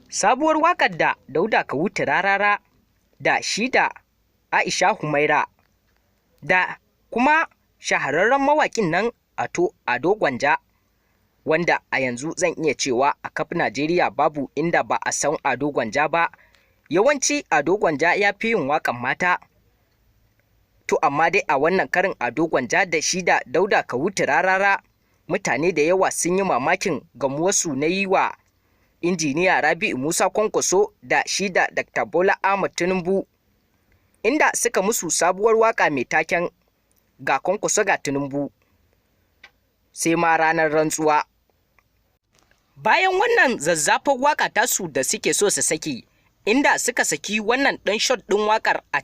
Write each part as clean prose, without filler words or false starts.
Sabuwar waƙar da Dauda Kawutu Rarara da shi da Aisha Humaira da kuma shahararren mawaƙin nan Ado Gwanja, wanda a yanzu zan iya cewa a kaf Najeriya babu inda ba a san Ado Gwanja ba. Yawanci Ado Gwanja ya fi yin waƙan mata. To amma dai a wannan karin Ado Gwanja da shi da Dauda Kawutu Rarara, mutane da yawa sun yi mamakin gamuwarsu na yi wa injiniya Rabi'u Musa Kwankwaso da shi da Dr. Bola Ahmed Tinubu, inda suka musu sabuwar waƙa mai taken ga Kwankwaso ga Tinubu sai ma ranar rantsuwa. Bayan wannan zazzafar waƙa tasu da suke so su saki, inda suka saki wannan ɗan shot ɗin waƙar a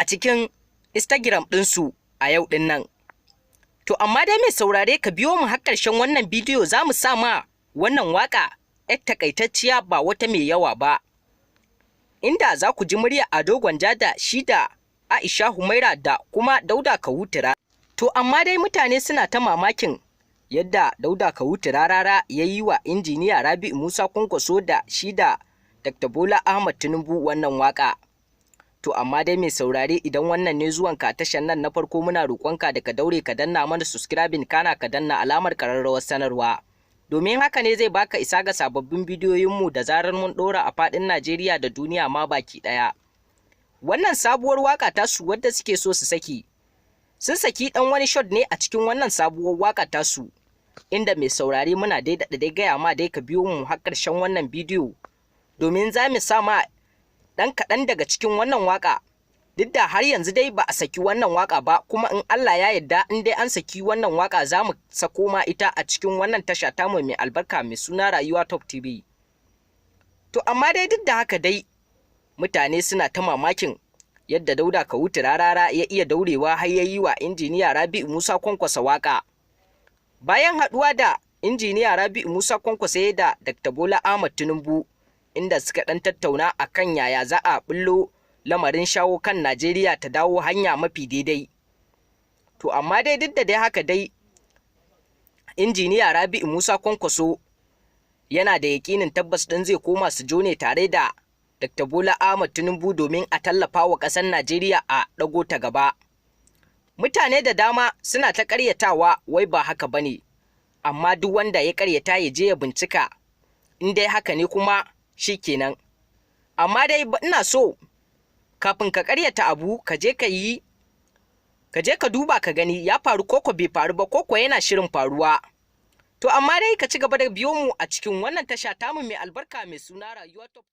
cikin Instagram ɗinsu a yau ɗin nan. To amma dai mai saurare, ka biyo mu har ƙarshen wannan bidiyo, za mu sa ma wannan waƙa ‘yar takaitacciya ba wata mai yawa ba, inda za ku ji murya Ado Gwanja da shi da Aisha Humaira da kuma Dauda Kawutu Rarara. To amma dai mutane suna ta mamakin yadda Dauda Kawutu Rarara ya yi wa injiniya Rabi'u Musa Kwankwaso da shi da Dr. Bola Ahmed Tinubu wannan waƙa. To amma dai mai saurare, idan wannan ne zuwanka tashan nan na farko, muna roƙonka da ka daure ka danna mana subscribing, kana ka danna alamar ƙararrawar sanarwa, domin haka ne zai baka isa ga sababbin bidiyoyinmu da zarar mun ɗora a faɗin Najeriya da duniya ma baki ɗaya. Wannan sabuwar waƙa tasu wadda suke so su saki, sun saki ɗan wani shot ne a cikin wannan sabuwar waƙa tasu, inda mai saurare muna dai daɗa gaya ma dai ka biyo mu har ƙarshen wannan bidiyo, domin za mu sa ma ɗan kaɗan daga cikin wannan waƙa, duk da har yanzu dai ba a saki wannan waƙa ba, kuma in Allah ya yarda in dai an saki wannan waƙa za mu sako ma ita a cikin wannan tasha tamu mai albarka mai suna Rayuwa Top TV. To amma dai duk da haka dai mutane suna ta mamakin yadda Dauda Kawutu Rarara ya iya daurewa har ya yi wa injiniya Rabi'u Musa Kwankwaso waƙa. Bayan haɗuwa da injiniya Rabi'u Musa Kwankwaso da Dr. Bola Ahmed Tinubu, inda suka ɗan tattauna a kan yaya za a ɓullo lamarin shawo kan Najeriya ta dawo hanya mafi daidai. To amma dai duk da dai haka dai injiniya Rabi'u Musa Kwankwaso yana da yaƙinin tabbas ɗin zai koma su jone tare da Dr. Bola Ahmed Tinubu domin a tallafa wa ƙasar Najeriya a ɗago ta gaba. Mutane da dama suna ta ƙaryatawa wai ba haka ba ne, amma duk wanda ya ƙaryata ya je ya bincika, in dai haka ne kuma shi kenan. Amma dai ina so kafin ka ƙaryata abu ka je ka duba ka gani ya faru koko bai faru ba, koko yana shirin faruwa. To amma dai ka ci gaba da biyo mu a cikin wannan tasha tamu mai albarka mai suna Rayuwa Top.